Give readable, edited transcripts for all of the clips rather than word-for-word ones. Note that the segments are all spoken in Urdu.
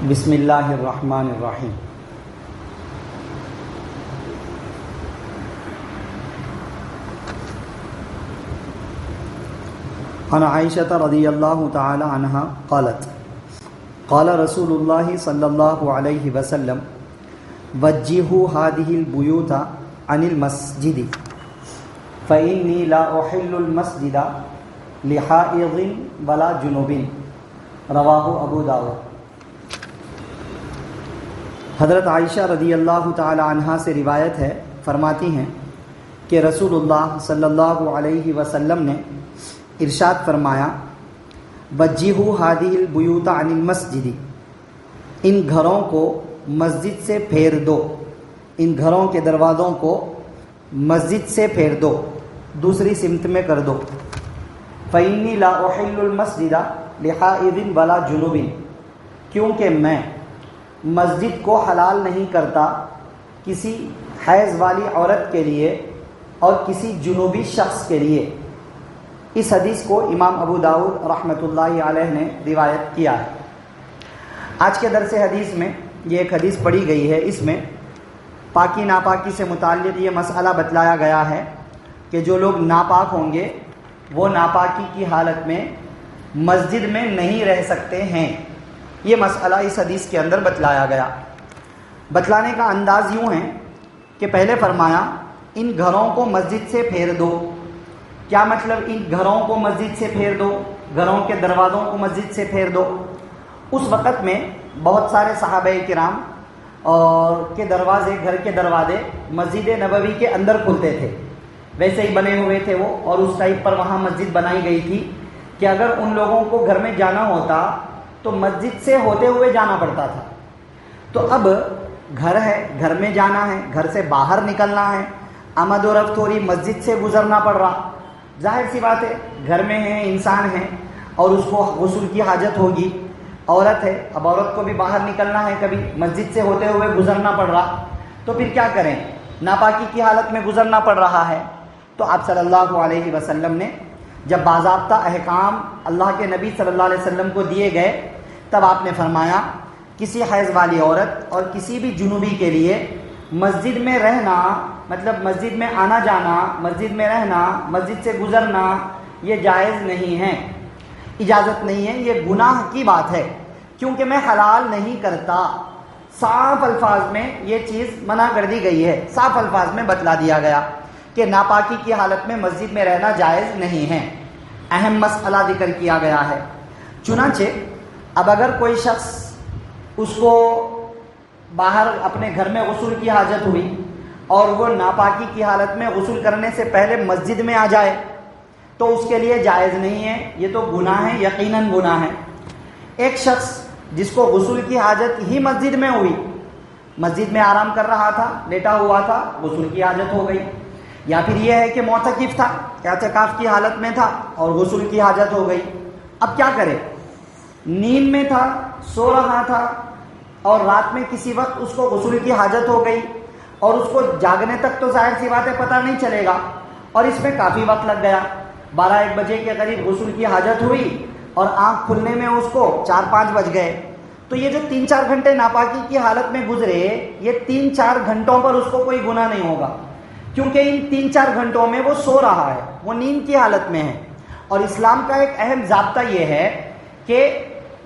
بسم اللہ الرحمن الرحیم۔ عن عائشة رضی اللہ تعالی عنہا قالت قال رسول اللہ صلی اللہ علیہ وسلم وجہوا هذه البیوت عن المسجد فإنی لا احل المسجد لحائض ولا جنوب، رواہ ابو داؤد۔ حضرت عائشہ رضی اللہ تعالی عنہا سے روایت ہے، فرماتی ہیں کہ رسول اللہ صلی اللہ علیہ وسلم نے ارشاد فرمایا وجہوا هذه البیوت عن المسجد، ان گھروں کو مسجد سے پھیر دو، ان گھروں کے دروازوں کو مسجد سے پھیر دو، دوسری سمت میں کر دو۔ فإنی لا احل المسجد لحائض ولا جنوب، کیونکہ میں مسجد کو حلال نہیں کرتا کسی حیض والی عورت کے لیے اور کسی جنوبی شخص کے لیے۔ اس حدیث کو امام ابو داؤد رحمۃ اللہ علیہ نے روایت کیا ہے۔ آج کے درس حدیث میں یہ ایک حدیث پڑھی گئی ہے، اس میں پاکی ناپاکی سے متعلق یہ مسئلہ بتلایا گیا ہے کہ جو لوگ ناپاک ہوں گے وہ ناپاکی کی حالت میں مسجد میں نہیں رہ سکتے ہیں۔ یہ مسئلہ اس حدیث کے اندر بتلایا گیا۔ بتلانے کا انداز یوں ہے کہ پہلے فرمایا ان گھروں کو مسجد سے پھیر دو۔ کیا مطلب ان گھروں کو مسجد سے پھیر دو؟ گھروں کے دروازوں کو مسجد سے پھیر دو۔ اس وقت میں بہت سارے صحابہ کرام اور کے دروازے، گھر کے دروازے مسجد نبوی کے اندر کھلتے تھے، ویسے ہی بنے ہوئے تھے وہ، اور اس ٹائپ پر وہاں مسجد بنائی گئی تھی کہ اگر ان لوگوں کو گھر میں جانا ہوتا تو مسجد سے ہوتے ہوئے جانا پڑتا تھا۔ تو اب گھر ہے، گھر میں جانا ہے، گھر سے باہر نکلنا ہے، آمد و رفت ہو رہی، مسجد سے گزرنا پڑ رہا، ظاہر سی بات ہے گھر میں ہے، انسان ہے اور اس کو غسل کی حاجت ہوگی، عورت ہے، اب عورت کو بھی باہر نکلنا ہے، کبھی مسجد سے ہوتے ہوئے گزرنا پڑ رہا، تو پھر کیا کریں؟ ناپاکی کی حالت میں گزرنا پڑ رہا ہے۔ تو آپ صلی اللہ علیہ وسلم نے جب باضابطہ احکام اللہ کے نبی صلی اللہ علیہ وسلم کو دیے گئے، تب آپ نے فرمایا کسی حیض والی عورت اور کسی بھی جنوبی کے لیے مسجد میں رہنا، مطلب مسجد میں آنا جانا، مسجد میں رہنا، مسجد سے گزرنا، یہ جائز نہیں ہے، اجازت نہیں ہے، یہ گناہ کی بات ہے، کیونکہ میں حلال نہیں کرتا۔ صاف الفاظ میں یہ چیز منع کر دی گئی ہے، صاف الفاظ میں بتلا دیا گیا کہ ناپاکی کی حالت میں مسجد میں رہنا جائز نہیں ہے۔ اہم مسئلہ ذکر کیا گیا ہے۔ چنانچہ اب اگر کوئی شخص اس کو باہر اپنے گھر میں غسل کی حاجت ہوئی اور وہ ناپاکی کی حالت میں غسل کرنے سے پہلے مسجد میں آ جائے تو اس کے لیے جائز نہیں ہے، یہ تو گناہ ہے، یقیناً گناہ ہے۔ ایک شخص جس کو غسل کی حاجت ہی مسجد میں ہوئی، مسجد میں آرام کر رہا تھا، لیٹا ہوا تھا، غسل کی حاجت ہو گئی، یا پھر یہ ہے کہ معتکف تھا، اعتکاف کی حالت میں تھا اور غسل کی حاجت ہو گئی، اب کیا کرے؟ نیند میں تھا، سو رہا تھا اور رات میں کسی وقت اس کو غسل کی حاجت ہو گئی اور اس کو جاگنے تک تو ظاہر سی بات ہے پتہ نہیں چلے گا، اور اس میں کافی وقت لگ گیا، 12-1 بجے کے قریب غسل کی حاجت ہوئی اور آنکھ کھلنے میں اس کو 4-5 بج گئے، تو یہ جو 3-4 گھنٹے ناپاکی کی حالت میں گزرے، یہ 3-4 گھنٹوں پر اس کو کوئی گناہ نہیں ہوگا، کیونکہ ان 3-4 گھنٹوں میں وہ سو رہا ہے، وہ نیند کی حالت میں ہے۔ اور اسلام کا ایک اہم ضابطہ یہ ہے کہ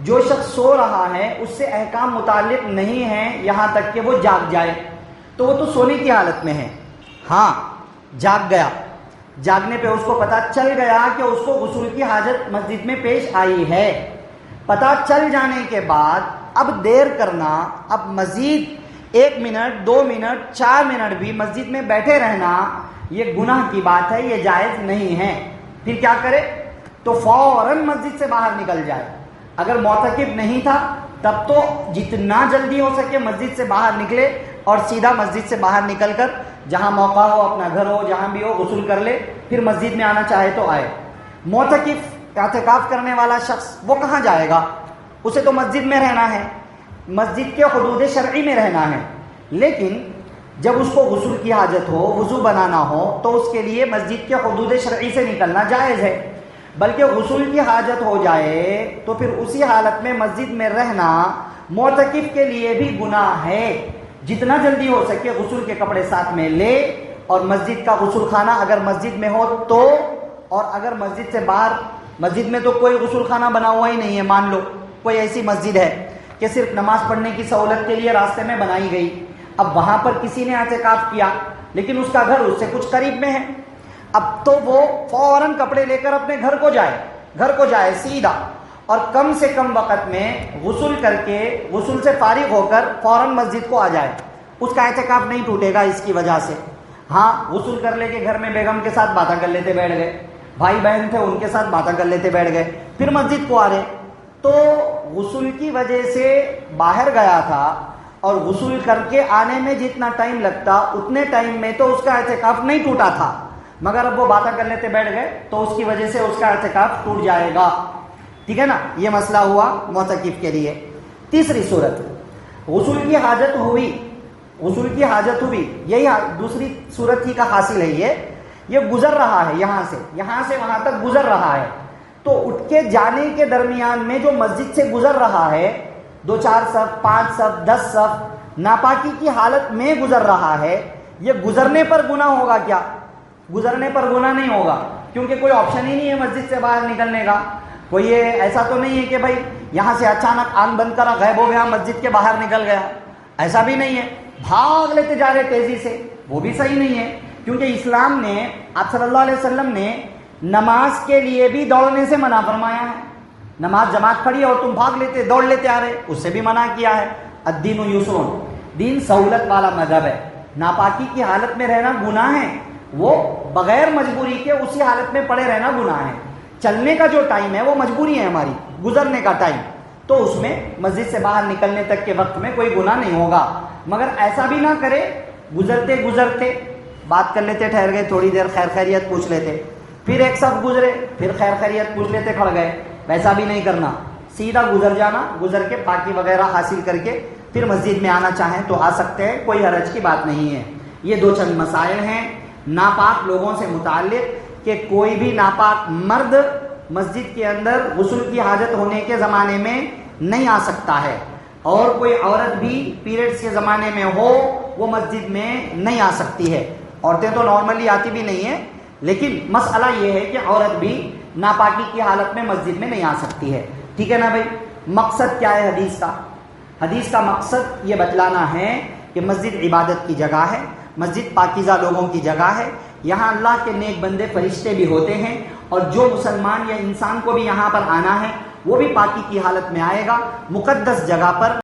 جو شخص سو رہا ہے اس سے احکام متعلق نہیں ہیں یہاں تک کہ وہ جاگ جائے، تو وہ تو سونے کی حالت میں ہے۔ ہاں جاگ گیا، جاگنے پہ اس کو پتہ چل گیا کہ اس کو غسل کی حاجت مسجد میں پیش آئی ہے، پتہ چل جانے کے بعد اب دیر کرنا، اب مزید 1 منٹ 2 منٹ 4 منٹ بھی مسجد میں بیٹھے رہنا، یہ گناہ کی بات ہے، یہ جائز نہیں ہے۔ پھر کیا کرے؟ تو فوراً مسجد سے باہر نکل جائے۔ اگر معتکف نہیں تھا تب تو جتنا جلدی ہو سکے مسجد سے باہر نکلے اور سیدھا مسجد سے باہر نکل کر جہاں موقع ہو، اپنا گھر ہو، جہاں بھی ہو، غسل کر لے، پھر مسجد میں آنا چاہے تو آئے۔ معتکف اعتکاف کرنے والا شخص وہ کہاں جائے گا؟ اسے تو مسجد میں رہنا ہے، مسجد کے حدود شرعی میں رہنا ہے، لیکن جب اس کو غسل کی حاجت ہو، وضو بنانا ہو، تو اس کے لیے مسجد کے حدود شرعی سے نکلنا جائز ہے۔ بلکہ غسل کی حاجت ہو جائے تو پھر اسی حالت میں مسجد میں رہنا معتکف کے لیے بھی گناہ ہے. جتنا جلدی ہو سکے غسل کے کپڑے ساتھ میں لے اور مسجد کا غسل خانہ اگر مسجد میں ہو تو, اور اگر مسجد سے باہر, مسجد میں تو کوئی غسل خانہ بنا ہوا ہی نہیں ہے, مان لو کوئی ایسی مسجد ہے کہ صرف نماز پڑھنے کی سہولت کے لیے راستے میں بنائی گئی, اب وہاں پر کسی نے اعتکاف کیا لیکن اس کا گھر اس سے کچھ قریب میں ہے, اب تو وہ فوراً کپڑے لے کر اپنے گھر کو جائے سیدھا, اور کم سے کم وقت میں غسل کر کے, غسل سے فارغ ہو کر فوراً مسجد کو آ جائے. اس کا اعتکاف نہیں ٹوٹے گا اس کی وجہ سے. ہاں غسل کر لے کے گھر میں بیگم کے ساتھ باتیں کر لیتے بیٹھ گئے, بھائی بہن تھے ان کے ساتھ باتیں کر لیتے بیٹھ گئے, پھر مسجد کو آ رہے, تو غسل کی وجہ سے باہر گیا تھا اور غسل کر کے آنے میں جتنا ٹائم لگتا اتنے ٹائم میں تو اس کا اعتکاف نہیں ٹوٹا تھا, مگر اب وہ باتیں کر لیتے بیٹھ گئے تو اس کی وجہ سے اس کا اعتکاف ٹوٹ جائے گا. ٹھیک ہے نا, یہ مسئلہ ہوا معتکف کے لیے. تیسری صورت, غسل کی حاجت ہوئی, یہی دوسری صورت ہی کا حاصل ہے. یہ گزر رہا ہے, یہاں سے وہاں تک گزر رہا ہے, تو اٹھ کے جانے کے درمیان میں جو مسجد سے گزر رہا ہے, 2-4 صف, 5 صف, 10 صف, ناپاکی کی حالت میں گزر رہا ہے, یہ گزرنے پر گناہ ہوگا کیا؟ گزرنے پر گناہ نہیں ہوگا, کیونکہ کوئی آپشن ہی نہیں ہے مسجد سے باہر نکلنے کا. کوئی یہ ایسا تو نہیں ہے کہ بھائی یہاں سے اچانک آنکھ بند کرا غائب ہو گیا مسجد کے باہر نکل گیا, ایسا بھی نہیں ہے. بھاگ لیتے جا رہے تیزی سے, وہ بھی صحیح نہیں ہے, کیونکہ اسلام نے, آپ صلی اللہ علیہ وسلم نے نماز کے لیے بھی دوڑنے سے منع فرمایا ہے. نماز جماعت پڑھی اور تم بھاگ لیتے دوڑ لیتے آ رہے, اس سے بھی منع کیا ہے. الدین یسر, دین سہولت والا مذہب ہے. ناپاکی کی حالت میں رہنا گناہ ہے, وہ بغیر مجبوری کے اسی حالت میں پڑے رہنا گناہ ہے. چلنے کا جو ٹائم ہے وہ مجبوری ہے ہماری, گزرنے کا ٹائم, تو اس میں مسجد سے باہر نکلنے تک کے وقت میں کوئی گناہ نہیں ہوگا. مگر ایسا بھی نہ کرے گزرتے بات کر لیتے, ٹھہر گئے تھوڑی دیر, خیر خیریت پوچھ لیتے, پھر ایک صف گزرے, پھر خیر خیریت پوچھ لیتے, کھڑ گئے, ویسا بھی نہیں کرنا. سیدھا گزر جانا, گزر کے پاکی وغیرہ حاصل کر کے پھر مسجد میں آنا چاہیں تو آ سکتے ہیں, کوئی حرج کی بات نہیں ہے. یہ 2 چند مسائل ہیں ناپاک لوگوں سے متعلق, کہ کوئی بھی ناپاک مرد مسجد کے اندر غسل کی حاجت ہونے کے زمانے میں نہیں آ سکتا ہے, اور کوئی عورت بھی پیریڈز کے زمانے میں ہو وہ مسجد میں نہیں آ سکتی ہے. عورتیں تو نارملی آتی بھی نہیں ہیں, لیکن مسئلہ یہ ہے کہ عورت بھی ناپاکی کی حالت میں مسجد میں نہیں آ سکتی ہے. ٹھیک ہے نا بھائی. مقصد کیا ہے حدیث کا؟ حدیث کا مقصد یہ بتلانا ہے کہ مسجد عبادت کی جگہ ہے, مسجد پاکیزہ لوگوں کی جگہ ہے, یہاں اللہ کے نیک بندے فرشتے بھی ہوتے ہیں, اور جو مسلمان یا انسان کو بھی یہاں پر آنا ہے وہ بھی پاکی کی حالت میں آئے گا, مقدس جگہ پر.